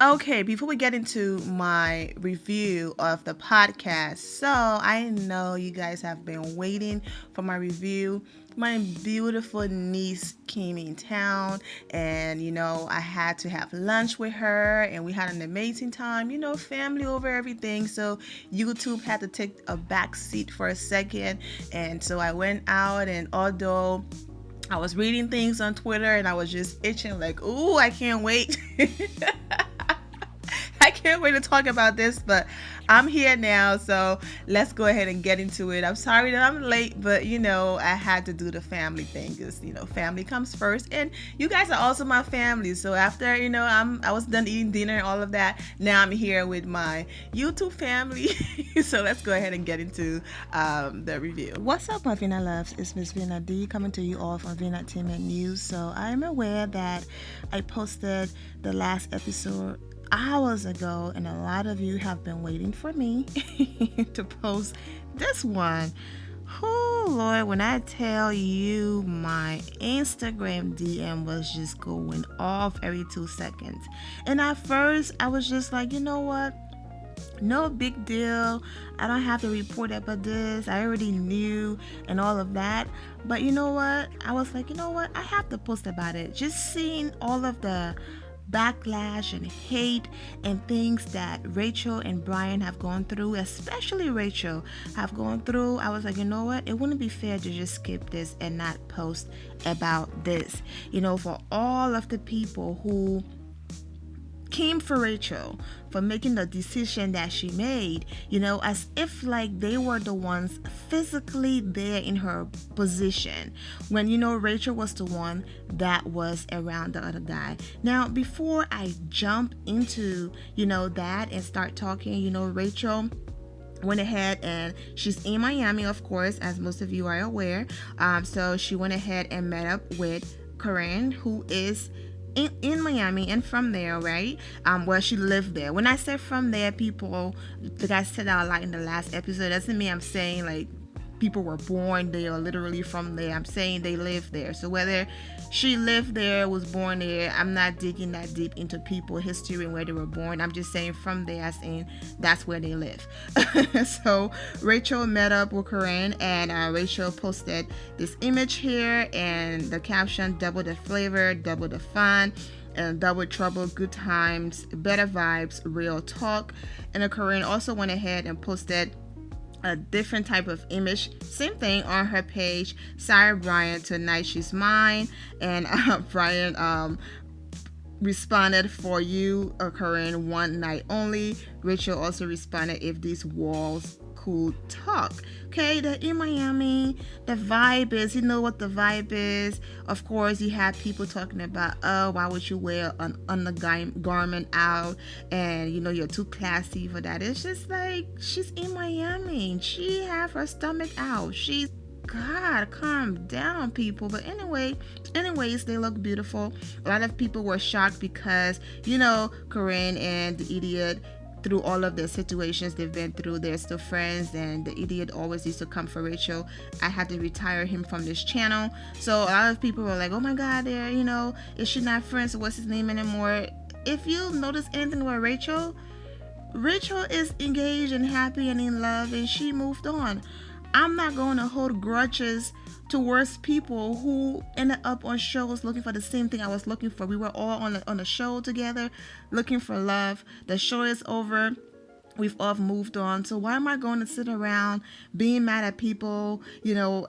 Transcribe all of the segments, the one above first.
Okay, before we get into my review of the podcast, so I know you guys have been waiting for my review. My beautiful niece came in town, and I had to have lunch with her, and we had an amazing time. Family over everything. So YouTube had to take a back seat for a second, and so I went out, and although I was reading things on Twitter and I was just itching, like, ooh, I can't wait. I can't wait to talk about this, but I'm here now, so let's go ahead and get into it. I'm sorry that I'm late, but I had to do the family thing because family comes first, and you guys are also my family. So after I was done eating dinner and all of that, now I'm here with my YouTube family. So let's go ahead and get into the review. What's up, my Vina loves? It's Miss Vina D coming to you all from Vina Entertainment News. So I'm aware that I posted the last episode hours ago, and a lot of you have been waiting for me to post this one. Oh Lord, when I tell you my Instagram DM was just going off every 2 seconds. And at first I was just like, you know what? No big deal. I don't have to report about this. I already knew and all of that. But you know what? I was like, you know what? I have to post about it. Just seeing all of the backlash and hate and things that Rachel and Brian have gone through, especially Rachel have gone through, I was like, you know what, it wouldn't be fair to just skip this and not post about this. For all of the people who came for Rachel for making the decision that she made, as if like they were the ones physically there in her position when, Rachel was the one that was around the other guy. Now, before I jump into, that and start talking, Rachel went ahead and she's in Miami, of course, as most of you are aware. So she went ahead and met up with Corinne, who is in Miami, and from there, right? Where she lived there. When I say from there, people, like I said out loud in the last episode, doesn't mean I'm saying like people were born there or literally from there. I'm saying they lived there. So whether she lived there, was born there, I'm not digging that deep into people history and where they were born. I'm just saying from there, as in that's where they live. So Rachel met up with Corinne, and Rachel posted this image here, and the caption: double the flavor, double the fun, and double trouble, good times, better vibes, real talk. And Corinne also went ahead and posted a different type of image, same thing on her page. Sorry, Brian, tonight she's mine. And Brian responded, for you, Corinne, one night only. Rachel also responded, if these walls could talk. Okay, they're in Miami. The vibe is, you know what the vibe is. Of course, you have people talking about, oh, why would you wear an undergarment out? And you're too classy for that. It's just like, she's in Miami. She have her stomach out. She's, God, calm down, people. But anyways, they look beautiful. A lot of people were shocked because, Corinne and the idiot, through all of the situations they've been through, they're still friends, and the idiot always used to come for Rachel. I had to retire him from this channel. So a lot of people were like, oh my God, is she not friends with what's his name anymore? If you notice anything with Rachel is engaged and happy and in love, and she moved on. I'm not going to hold grudges towards people who ended up on shows looking for the same thing I was looking for. We were all on a show together looking for love. The show is over. We've all moved on. So why am I going to sit around being mad at people,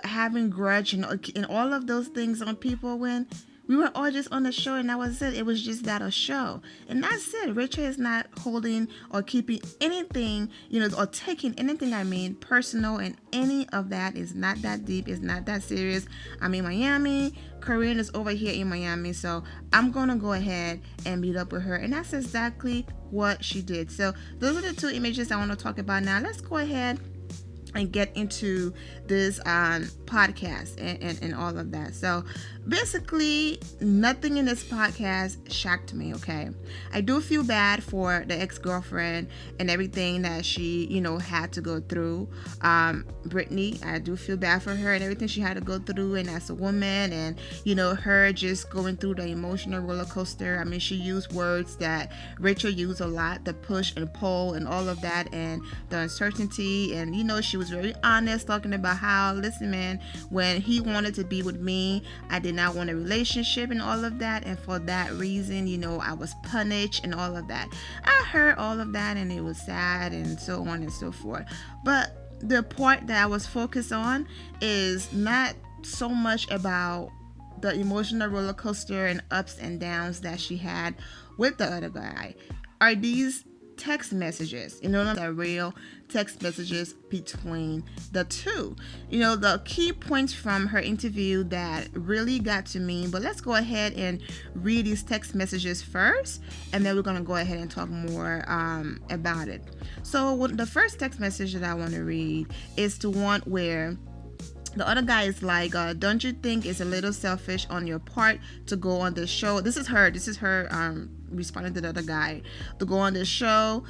having grudge and all of those things on people when we were all just on the show, and that was it. It was just that, a show. And that's it. Rachel is not holding or keeping anything, or taking anything, personal, and any of that is not that deep. It's not that serious. I'm in Miami. Corinne is over here in Miami. So I'm going to go ahead and meet up with her. And that's exactly what she did. So those are the two images I want to talk about now. Let's go ahead and get into this podcast and all of that. So basically, nothing in this podcast shocked me, okay? I do feel bad for the ex-girlfriend and everything that she, had to go through. Brittany, I do feel bad for her and everything she had to go through, and as a woman, and, her just going through the emotional roller coaster. I mean, she used words that Rachel used a lot, the push and pull and all of that, and the uncertainty. And, she was very honest, talking about how, listen, man, when he wanted to be with me, I did not want a relationship and all of that, and for that reason, I was punished and all of that. I heard all of that, and it was sad and so on and so forth. But the part that I was focused on is not so much about the emotional roller coaster and ups and downs that she had with the other guy. Are these text messages, the real text messages between the two? The key points from her interview that really got to me. But let's go ahead and read these text messages first, and then we're going to go ahead and talk more about it. So the first text message that I want to read is the one where the other guy is like, don't you think it's a little selfish on your part to go on this show? This is her responding to the other guy, to go on this show.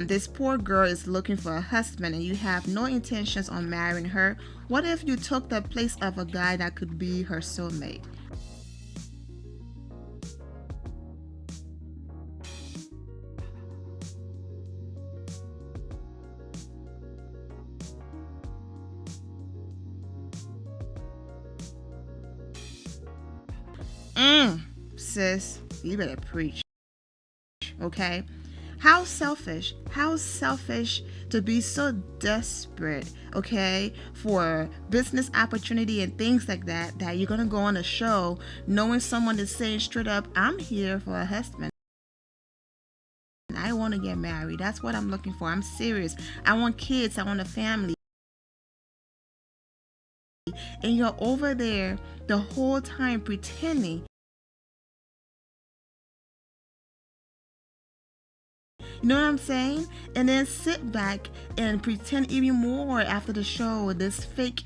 This poor girl is looking for a husband, and you have no intentions on marrying her. What if you took the place of a guy that could be her soulmate? Sis, you better preach. Okay? How selfish to be so desperate, okay, for business opportunity and things like that, that you're gonna go on a show knowing someone is saying straight up, I'm here for a husband. I want to get married. That's what I'm looking for. I'm serious. I want kids. I want a family. And you're over there the whole time pretending. You know what I'm saying? And then sit back and pretend even more after the show, this fake,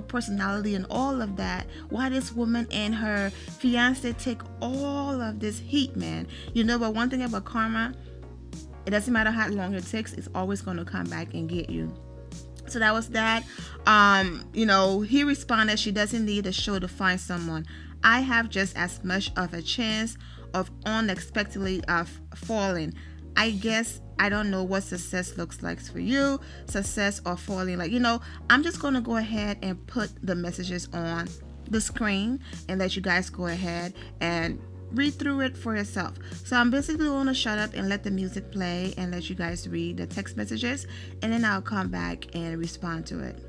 personality and all of that. Why this woman and her fiance take all of this heat, man. But one thing about karma, it doesn't matter how long it takes, it's always going to come back and get you. So that was that. He responded, she doesn't need a show to find someone. I have just as much of a chance of unexpectedly falling. I guess I don't know what success looks like for you, success or falling. I'm just going to go ahead and put the messages on the screen and let you guys go ahead and read through it for yourself. So I'm basically going to shut up and let the music play and let you guys read the text messages, and then I'll come back and respond to it.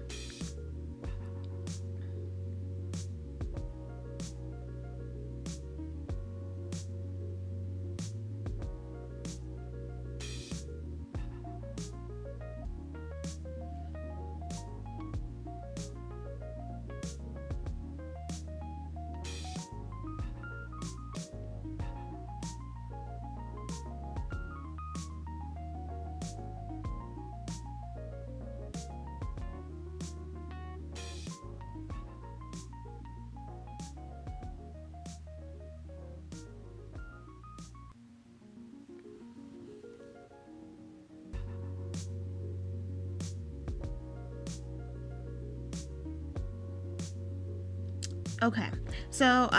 Okay, so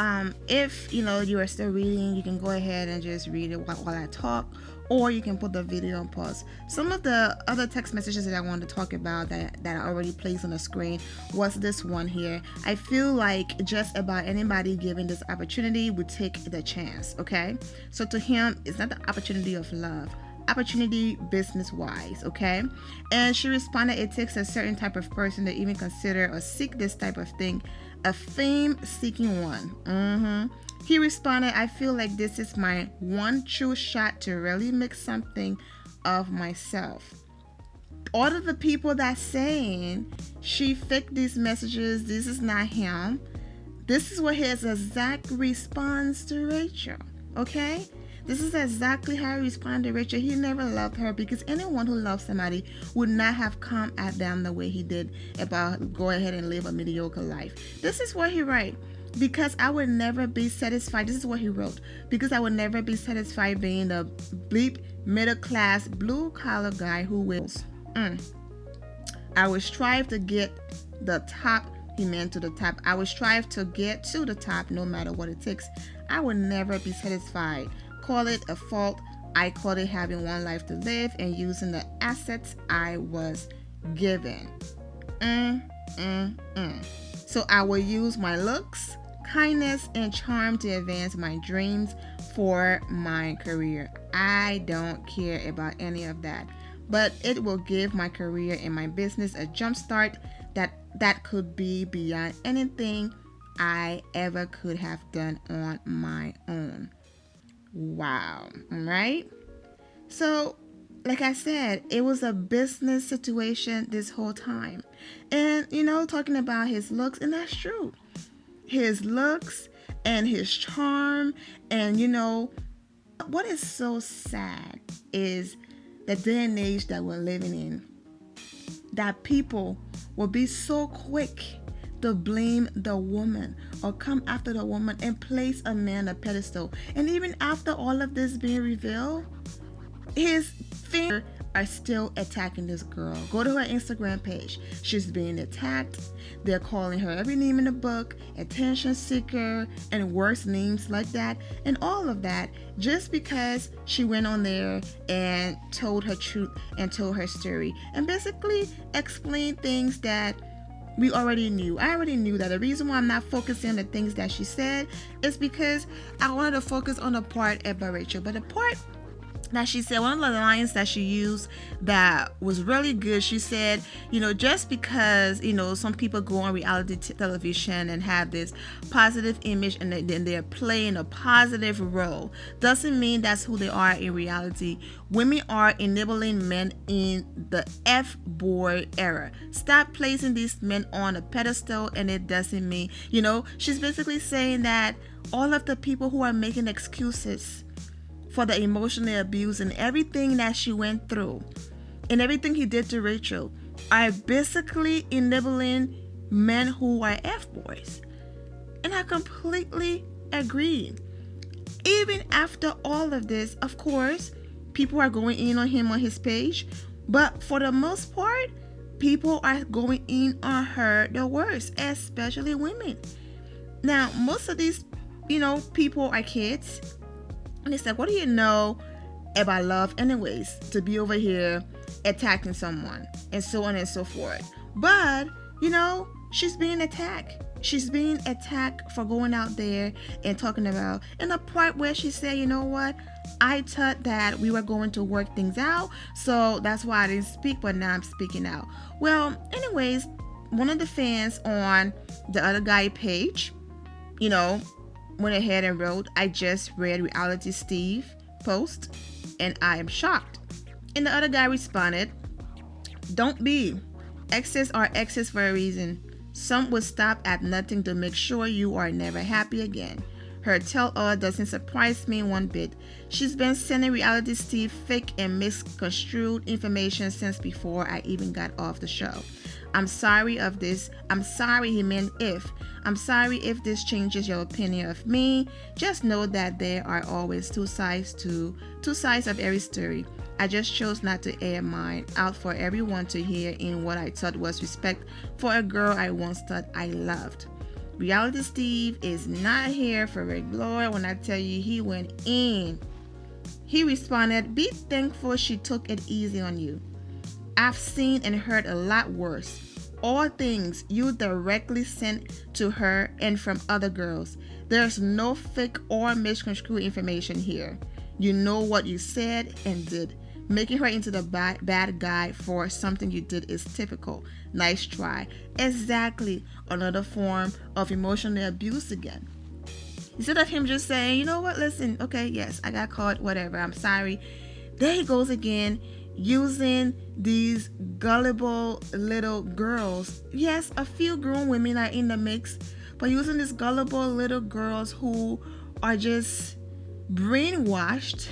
if you are still reading, you can go ahead and just read it while I talk, or you can put the video on pause. Some of the other text messages that I wanted to talk about that I already placed on the screen was this one here. I feel like just about anybody given this opportunity would take the chance. Okay, so to him, it's not the opportunity of love, opportunity business wise. Okay, and she responded, it takes a certain type of person to even consider or seek this type of thing, a fame seeking one. He responded, I feel like this is my one true shot to really make something of myself. All of the people that saying she faked these messages, this is not him, this is what his exact response to Rachel. Okay, This is exactly how he responded to Rachel. He never loved her, because anyone who loves somebody would not have come at them the way he did about go ahead and live a mediocre life. This is what he wrote. Because I would never be satisfied. This is what he wrote. Because I would never be satisfied being the bleep middle class blue collar guy who wills. I would strive to get the top. He meant to the top. I would strive to get to the top no matter what it takes. I would never be satisfied. Call it a fault. I call it having one life to live and using the assets I was given. So I will use my looks, kindness, and charm to advance my dreams for my career. I don't care about any of that, but it will give my career and my business a jump start that could be beyond anything I ever could have done on my own. Wow. All right. So, like I said, it was a business situation this whole time. And, talking about his looks, and that's true. His looks and his charm. And, what is so sad is the day and age that we're living in, that people will be so quick to blame the woman or come after the woman and place a man on a pedestal. And even after all of this being revealed, his fans are still attacking this girl. Go to her Instagram page. She's being attacked. They're calling her every name in the book, attention seeker, and worse names like that. And all of that just because she went on there and told her truth and told her story. And basically explained things that we already knew. I already knew that. The reason why I'm not focusing on the things that she said is because I wanted to focus on the part about Rachel. But the part that she said, one of the lines that she used that was really good, she said, just because, some people go on reality television and have this positive image and then they're playing a positive role, doesn't mean that's who they are in reality. Women are enabling men in the F-boy era. Stop placing these men on a pedestal, and it doesn't mean, she's basically saying that all of the people who are making excuses for the emotional abuse and everything that she went through and everything he did to Rachel are basically enabling men who are F-boys. And I completely agree. Even after all of this, of course, people are going in on him on his page, but for the most part, people are going in on her the worst, especially women. Now, most of these, people are kids. And it's like, what do you know about love anyways, to be over here attacking someone and so on and so forth. But, she's being attacked. She's being attacked for going out there and talking about, in the part where she said, you know what, I thought that we were going to work things out, so that's why I didn't speak, but now I'm speaking out. Well, anyways, one of the fans on the other guy page, went ahead and wrote, I just read Reality Steve post and I am shocked. And the other guy responded, don't be. Exes are exes for a reason. Some would stop at nothing to make sure you are never happy again. Her tell-all doesn't surprise me one bit. She's been sending Reality Steve fake and misconstrued information since before I even got off the show. I'm sorry of this. I'm sorry he meant if. I'm sorry if this changes your opinion of me. Just know that there are always two sides of every story. I just chose not to air mine out for everyone to hear in what I thought was respect for a girl I once thought I loved. Reality Steve is not here for regular when I tell you he went in. He responded, be thankful she took it easy on you. I've seen and heard a lot worse. All things you directly sent to her and from other girls. There's no fake or misconstrued information here. You know what you said and did. Making her into the bad guy for something you did is typical. Nice try. Exactly. Another form of emotional abuse again. Instead of him just saying, you know what, listen, okay, yes, I got caught, whatever, I'm sorry. There he goes again, using these gullible little girls. Yes, a few grown women are in the mix, but using these gullible little girls who are just brainwashed,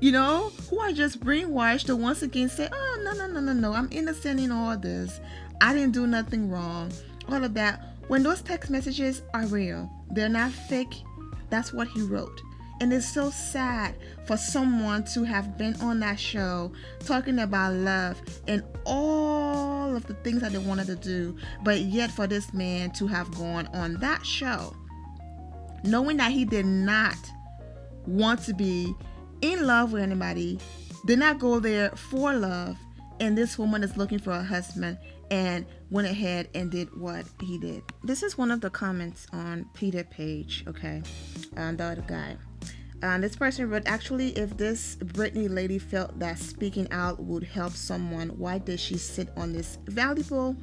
who are just brainwashed to once again say, oh, no, I'm innocent in all this. I didn't do nothing wrong. All of that. When those text messages are real, they're not fake. That's what he wrote. And it's so sad for someone to have been on that show talking about love and all of the things that they wanted to do, but yet for this man to have gone on that show, knowing that he did not want to be in love with anybody, did not go there for love, and this woman is looking for a husband and went ahead and did what he did. This is one of the comments on Peter page, okay, the other guy. This person wrote, actually, if this Brittany lady felt that speaking out would help someone, why did she sit on this valuable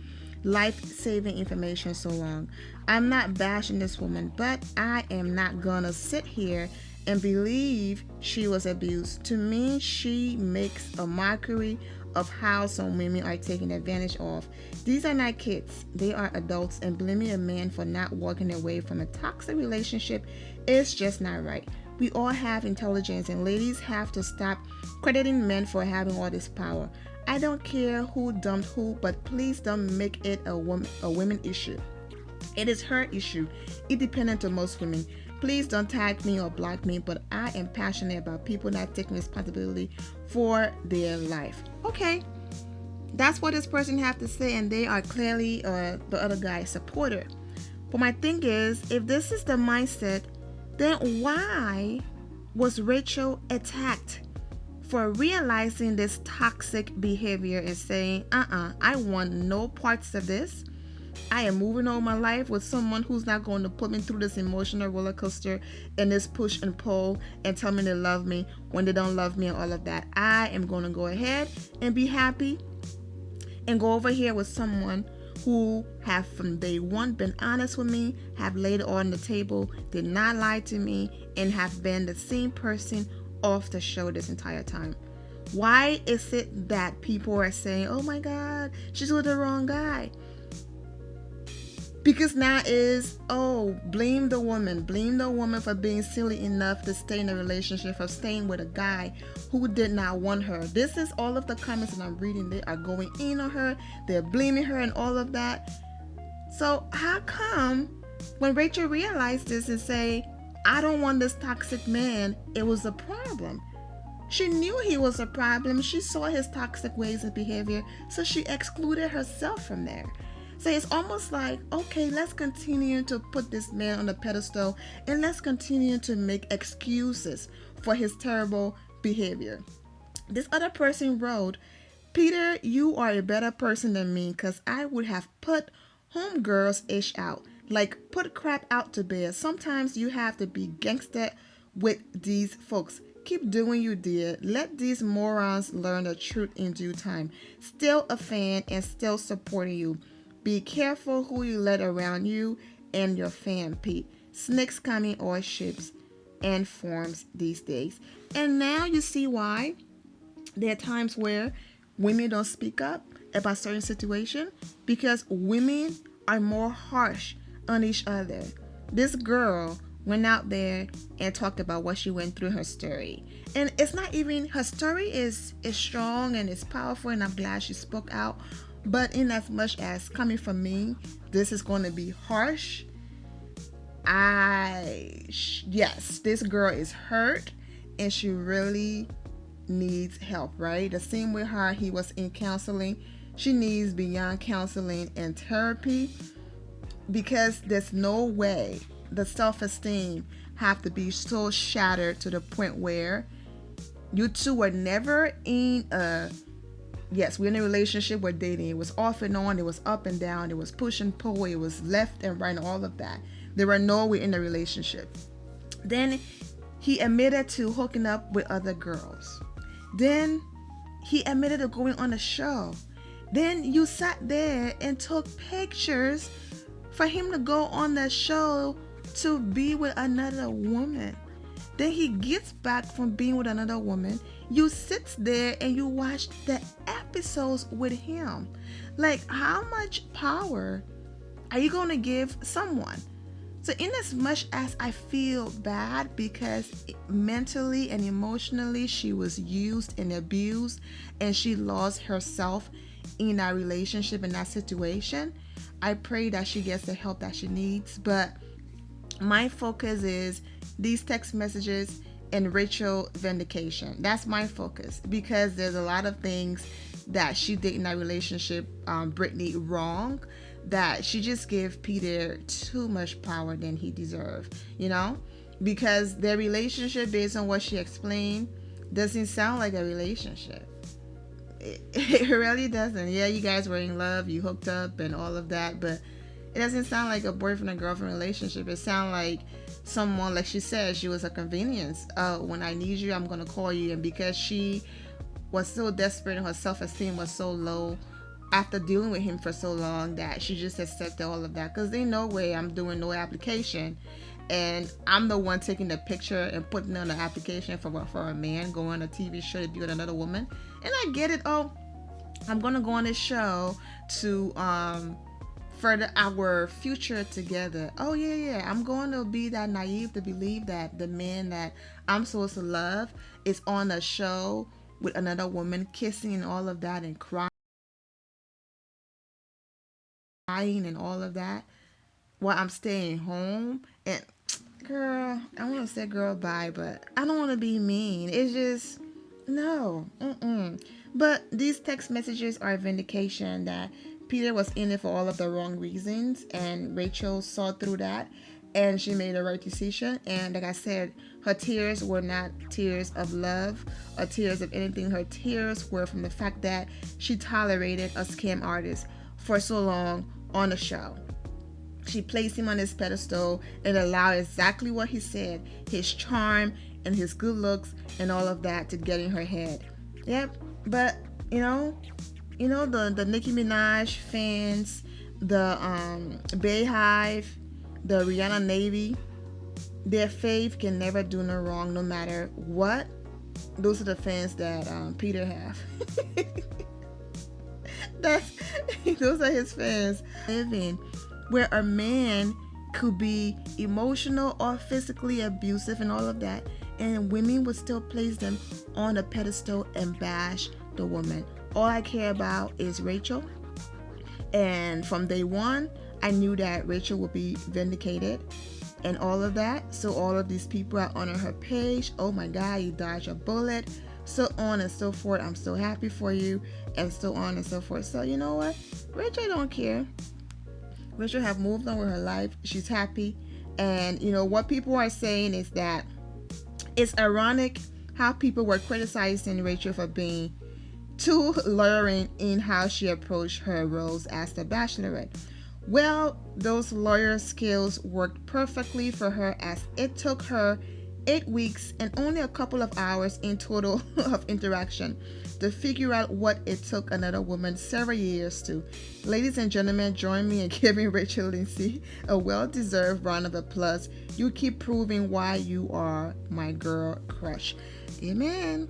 life-saving information so long? I'm not bashing this woman, but I am not gonna sit here and believe she was abused. To me, she makes a mockery of how some women are taken advantage of. These are not kids, they are adults, and blaming a man for not walking away from a toxic relationship is just not right. We all have intelligence, and ladies have to stop crediting men for having all this power. I don't care who dumped who, but please don't make it a women issue. It is her issue, independent of most women. Please don't tag me or block me, but I am passionate about people not taking responsibility for their life. Okay, that's what this person have to say, and they are clearly the other guy's supporter. But my thing is, if this is the mindset, then why was Rachel attacked for realizing this toxic behavior and saying, I want no parts of this. I am moving on my life with someone who's not going to put me through this emotional roller coaster and this push and pull and tell me they love me when they don't love me and all of that. I am going to go ahead and be happy and go over here with someone who have from day one been honest with me, have laid it on the table, did not lie to me, and have been the same person off the show this entire time. Why is it that people are saying, oh my God, she's with the wrong guy? Because now is, blame the woman for being silly enough to stay in a relationship, for staying with a guy who did not want her. This is all of the comments that I'm reading. They are going in on her, they're blaming her and all of that. So how come when Rachel realized this and say, I don't want this toxic man, it was a problem? She knew he was a problem. She saw his toxic ways and behavior, so she excluded herself from there. So it's almost like, okay, let's continue to put this man on a pedestal and let's continue to make excuses for his terrible behavior. This other person wrote, Peter, you are a better person than me, because I would have put homegirls ish out. Like, put crap out to bed. Sometimes you have to be gangster with these folks. Keep doing you, dear. Let these morons learn the truth in due time. Still a fan and still supporting you. Be careful who you let around you and your fam, Pete. Snakes come in all shapes and forms these days. And now you see why there are times where women don't speak up about certain situations, because women are more harsh on each other. This girl went out there and talked about what she went through, her story. And it's not even, her story is strong and it's powerful, and I'm glad she spoke out. But in as much as coming from me, this is going to be harsh. Yes, this girl is hurt and she really needs help, right? The same way how he was in counseling, she needs beyond counseling and therapy, because there's no way the self-esteem have to be so shattered to the point where you two were never in a, yes, we're in a relationship, we're dating, it was off and on, it was up and down, it was push and pull, it was left and right, all of that. There were nowhere in the relationship. Then he admitted to hooking up with other girls. Then he admitted to going on a show. Then you sat there and took pictures for him to go on the show to be with another woman. Then he gets back from being with another woman. You sit there and you watch the episodes with him. Like, how much power are you going to give someone? So in as much as I feel bad because mentally and emotionally she was used and abused and she lost herself in that relationship, in that situation, I pray that she gets the help that she needs. But my focus is these text messages and Rachel vindication. That's my focus because there's a lot of things that she did in that relationship, Brittany, wrong, that she just gave Peter too much power than he deserved, you know? Because their relationship, based on what she explained, doesn't sound like a relationship. It really doesn't. Yeah, you guys were in love, you hooked up and all of that, but it doesn't sound like a boyfriend and girlfriend relationship. It sounds like someone, like she said, she was a convenience. When I need you, I'm going to call you. And because she was so desperate and her self-esteem was so low after dealing with him for so long, that she just accepted all of that. Because there's no way I'm doing no application. And I'm the one taking the picture and putting on the application for a man going on a TV show to be with another woman. And I get it. Oh, I'm going to go on this show to further our future together. Oh yeah, I'm going to be that naive to believe that the man that I'm supposed to love is on a show with another woman, kissing and all of that, and crying and all of that, while I'm staying home. And girl, I want to say girl bye, but I don't want to be mean. It's just no. But these text messages are a vindication that Peter was in it for all of the wrong reasons, and Rachel saw through that, and she made the right decision. And like I said, her tears were not tears of love or tears of anything. Her tears were from the fact that she tolerated a scam artist for so long on the show. She placed him on his pedestal and allowed exactly what he said, his charm and his good looks and all of that, to get in her head. Yep, but the Nicki Minaj fans, the Bayhive, the Rihanna Navy, their faith can never do no wrong, no matter what. Those are the fans that Peter have. That's those are his fans. Living where a man could be emotional or physically abusive and all of that, and women would still place them on a pedestal and bash the woman. All I care about is Rachel, and from day one I knew that Rachel would be vindicated and all of that. So all of these people are on her page. Oh my God, you dodged a bullet, so on and so forth. I'm so happy for you, and so on and so forth. So you know what, Rachel don't care. Rachel have moved on with her life. She's happy. And what people are saying is that it's ironic how people were criticizing Rachel for being too lawyering in how she approached her roles as the Bachelorette. Well, those lawyer skills worked perfectly for her, as it took her 8 weeks and only a couple of hours in total of interaction to figure out what it took another woman several years to. Ladies and gentlemen, join me in giving Rachel Lindsay a well-deserved round of applause. You keep proving why you are my girl crush. Amen.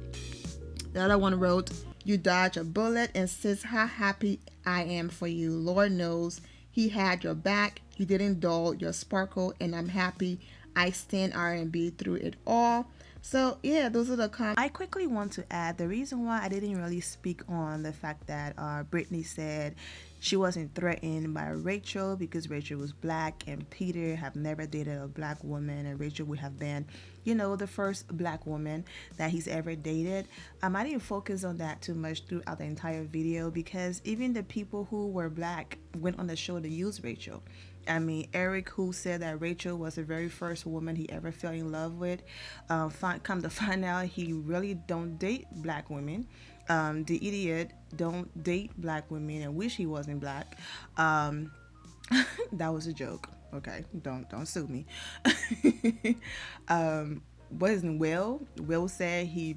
The other one wrote, you dodge a bullet and says how happy I am for you. Lord knows he had your back. He didn't dull your sparkle, and I'm happy I stand R&B through it all. So yeah, those are the comments. I quickly want to add the reason why I didn't really speak on the fact that Brittany said she wasn't threatened by Rachel because Rachel was black and Peter have never dated a black woman, and Rachel would have been, the first black woman that he's ever dated. I didn't focus on that too much throughout the entire video because even the people who were black went on the show to use Rachel. Eric, who said that Rachel was the very first woman he ever fell in love with, come to find out he really don't date black women. The idiot don't date black women and wish he wasn't black. That was a joke. Okay, don't sue me. What is Will? Will said he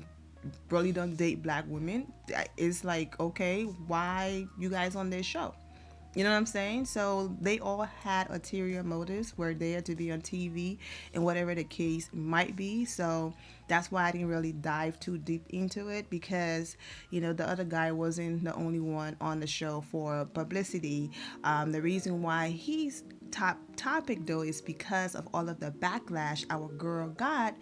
really don't date black women. It's like, okay, why you guys on this show? You know what I'm saying? So they all had ulterior motives, were there to be on TV and whatever the case might be. So that's why I didn't really dive too deep into it, because, the other guy wasn't the only one on the show for publicity. The reason why he's top topic though is because of all of the backlash our girl got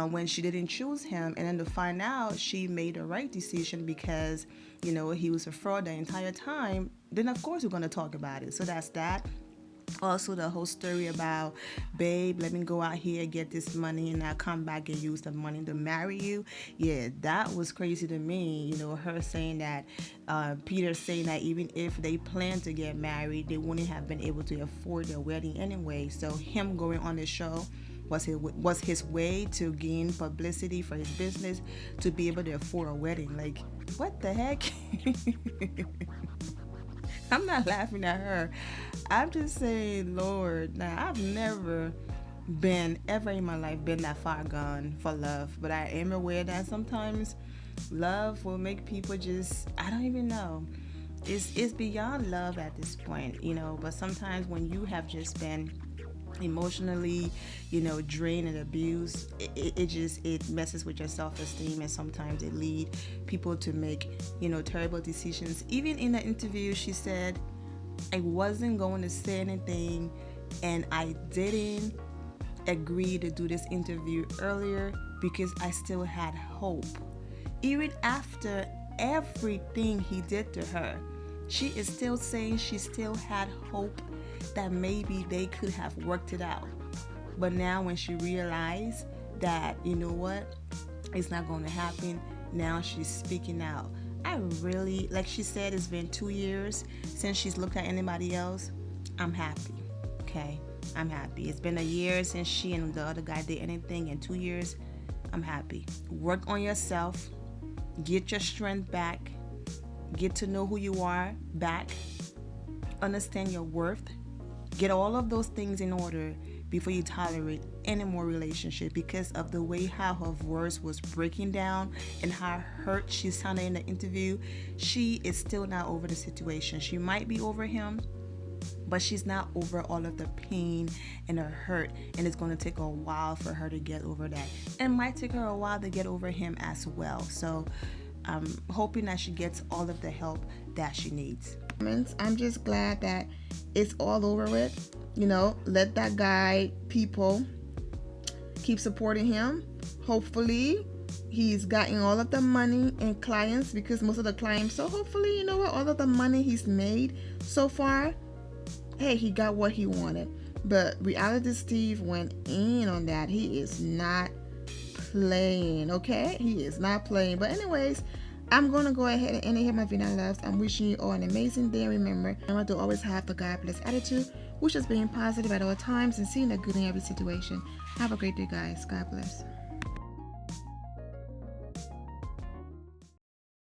when she didn't choose him, and then to find out she made the right decision because he was a fraud the entire time. Then of course we're going to talk about it. So that's that. Also, the whole story about, babe, let me go out here, get this money, and I'll come back and use the money to marry you. Yeah, that was crazy to me. Her saying that, Peter saying that even if they plan to get married, they wouldn't have been able to afford their wedding anyway. So him going on the show was his way to gain publicity for his business, to be able to afford a wedding. Like, what the heck? I'm not laughing at her. I'm just saying, Lord, now I've never been ever in my life been that far gone for love, but I am aware that sometimes love will make people just, I don't even know. It's beyond love at this point, but sometimes when you have just been emotionally drained and abused, it messes with your self-esteem, and sometimes it lead people to make terrible decisions. Even in the interview, she said, I wasn't going to say anything, and I didn't agree to do this interview earlier because I still had hope. Even after everything he did to her, she is still saying she still had hope that maybe they could have worked it out. But now when she realized that, it's not going to happen, now she's speaking out. I really, like she said, it's been 2 years since she's looked at anybody else. I'm happy, okay? I'm happy. It's been a year since she and the other guy did anything. In 2 years, I'm happy. Work on yourself. Get your strength back. Get to know who you are back. Understand your worth. Get all of those things in order before you tolerate any more relationship, because of the way how her voice was breaking down and how hurt she sounded in the interview. She is still not over the situation. She might be over him, but she's not over all of the pain and her hurt, and it's going to take a while for her to get over that. And it might take her a while to get over him as well. So I'm hoping that she gets all of the help that she needs. I'm just glad that it's all over with. Let that guy, people, keep supporting him. Hopefully he's gotten all of the money and clients, because most of the clients, so hopefully, all of the money he's made so far, hey, he got what he wanted. But Reality Steve went in on that. He is not playing, okay? He is not playing. But anyways, I'm going to go ahead and end here, my Vina loves. I'm wishing you all an amazing day. Remember to always have the God bless attitude, which is being positive at all times and seeing the good in every situation. Have a great day, guys. God bless.